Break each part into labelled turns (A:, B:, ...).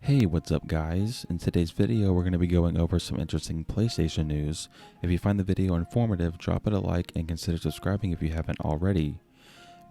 A: Hey, what's up guys? In today's video, we're going to be going over some interesting PlayStation news. If you find the video informative, drop it a like and consider subscribing if you haven't already.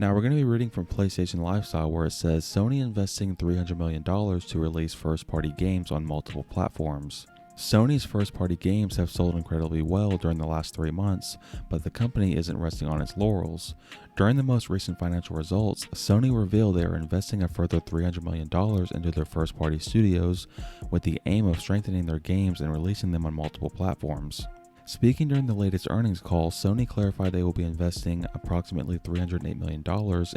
A: Now we're going to be reading from PlayStation Lifestyle where it says Sony investing $300 million to release first-party games on multiple platforms. Sony's first-party games have sold incredibly well during the last 3 months, but the company isn't resting on its laurels. During the most recent financial results, Sony revealed they are investing a further $300 million into their first-party studios with the aim of strengthening their games and releasing them on multiple platforms. Speaking during the latest earnings call, Sony clarified they will be investing approximately $308 million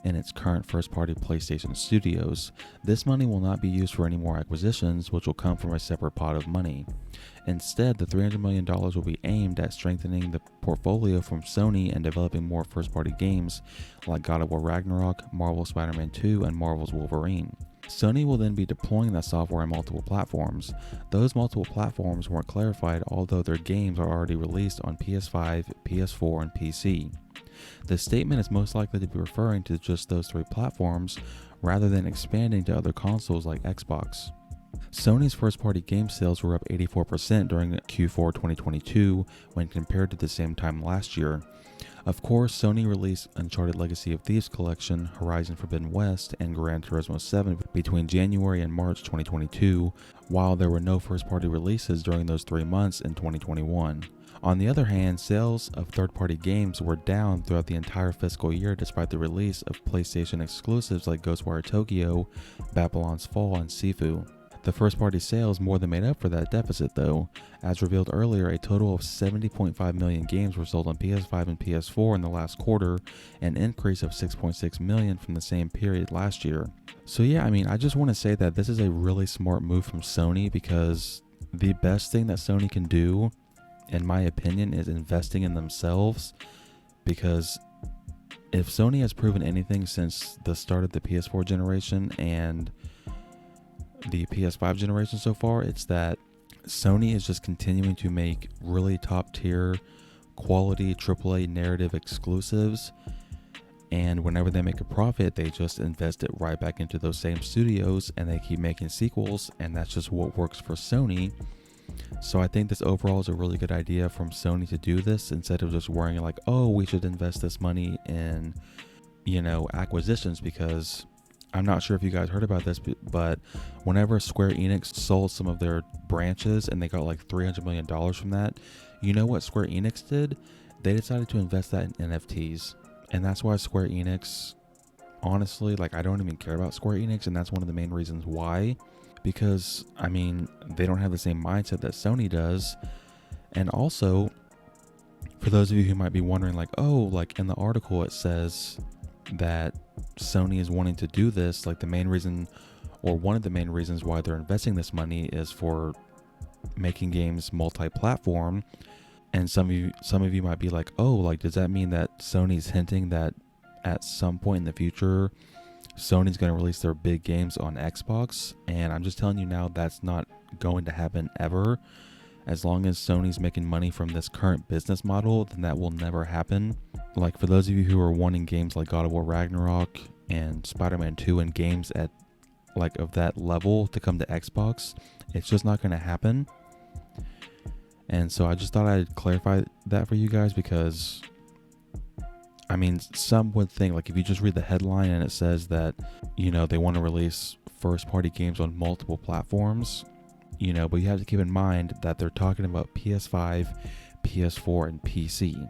A: in its current first-party PlayStation studios. This money will not be used for any more acquisitions, which will come from a separate pot of money. Instead, the $300 million will be aimed at strengthening the portfolio from Sony and developing more first-party games like God of War Ragnarok, Marvel's Spider-Man 2, and Marvel's Wolverine. Sony will then be deploying that software on multiple platforms. Those multiple platforms weren't clarified, although their games are already released on PS5, PS4, and PC. The statement is most likely to be referring to just those 3 platforms rather than expanding to other consoles like Xbox. Sony's first-party game sales were up 84% during Q4 2022 when compared to the same time last year. Of course, Sony released Uncharted Legacy of Thieves Collection, Horizon Forbidden West, and Gran Turismo 7 between January and March 2022, while there were no first-party releases during those 3 months in 2021. On the other hand, sales of third-party games were down throughout the entire fiscal year despite the release of PlayStation exclusives like Ghostwire Tokyo, Babylon's Fall, and Sifu. The first-party sales more than made up for that deficit though. As revealed earlier, a total of 70.5 million games were sold on PS5 and PS4 in the last quarter, an increase of 6.6 million from the same period last year. So yeah, I just want to say that this is a really smart move from Sony because the best thing that Sony can do, in my opinion, is investing in themselves, because if Sony has proven anything since the start of the PS4 generation and the PS5 generation so far, it's that Sony is just continuing to make really top tier quality AAA narrative exclusives, and whenever they make a profit they just invest it right back into those same studios and they keep making sequels, and that's just what works for Sony. So I think this overall is a really good idea from Sony to do this instead of just worrying like, oh, we should invest this money in, acquisitions, because I'm not sure if you guys heard about this, but whenever Square Enix sold some of their branches and they got like $300 million from that, you know what Square Enix did? They decided to invest that in NFTs. And that's why Square Enix, honestly, I don't even care about Square Enix, and that's one of the main reasons why. Because, they don't have the same mindset that Sony does. And also, for those of you who might be wondering in the article it says that Sony is wanting to do this, the main reason, or one of the main reasons why they're investing this money is for making games multi-platform. And some of you might be like, oh, does that mean that Sony's hinting that at some point in the future Sony's going to release their big games on Xbox? And I'm just telling you now, that's not going to happen ever. As long as Sony's making money from this current business model, then that will never happen. For those of you who are wanting games like God of War Ragnarok and Spider-Man 2 and games at of that level to come to Xbox, it's just not going to happen. And so I just thought I'd clarify that for you guys, because some would think if you just read the headline and it says that, they want to release first-party games on multiple platforms, but you have to keep in mind that they're talking about PS5, PS4, and PC.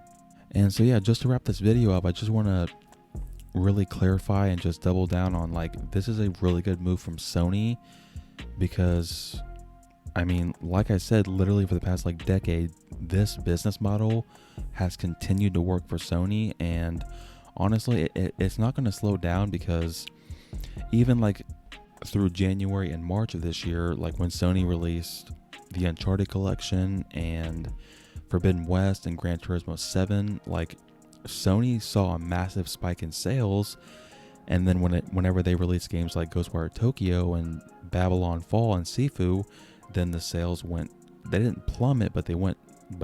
A: And so yeah, just to wrap this video up, I just want to really clarify and just double down on this is a really good move from Sony, because like I said, literally for the past decade, this business model has continued to work for Sony, and honestly it's not going to slow down, because even through January and March of this year, when Sony released the Uncharted collection and Forbidden West and Gran Turismo 7, Sony saw a massive spike in sales. And then whenever they released games like Ghostwire Tokyo and Babylon Fall and Sifu, then the sales they didn't plummet, but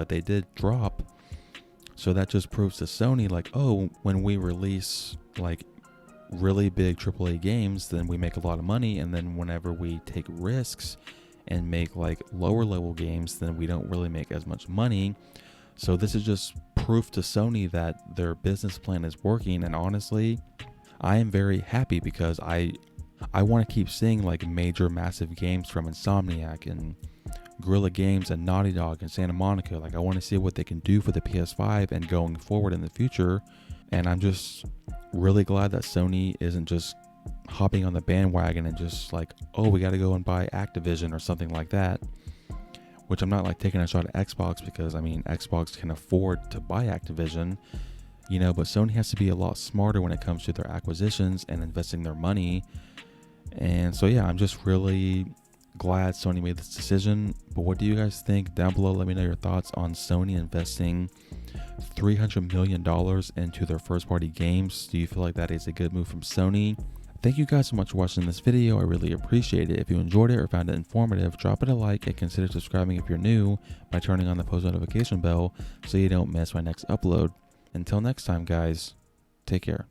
A: they did drop. So that just proves to Sony, when we release really big AAA games, then we make a lot of money. And then whenever we take risks and make like lower level games, then we don't really make as much money. So this is just proof to Sony that their business plan is working. And honestly, I am very happy because I want to keep seeing like major massive games from Insomniac and Guerrilla Games and Naughty Dog and Santa Monica. Like, I want to see what they can do for the PS5 and going forward in the future. And I'm just really glad that Sony isn't just hopping on the bandwagon and just like, oh, we got to go and buy Activision or something like that. Which I'm not like taking a shot at Xbox, because I mean, Xbox can afford to buy Activision, you know, but Sony has to be a lot smarter when it comes to their acquisitions and investing their money. And so, yeah, I'm just really glad Sony made this decision. But what do you guys think? Down below, let me know your thoughts on Sony investing $300 million into their first party games. Do you feel like that is a good move from Sony? Thank you guys so much for watching this video. I really appreciate it. If you enjoyed it or found it informative, drop it a like and consider subscribing if you're new by turning on the post notification bell so you don't miss my next upload. Until next time, guys, take care.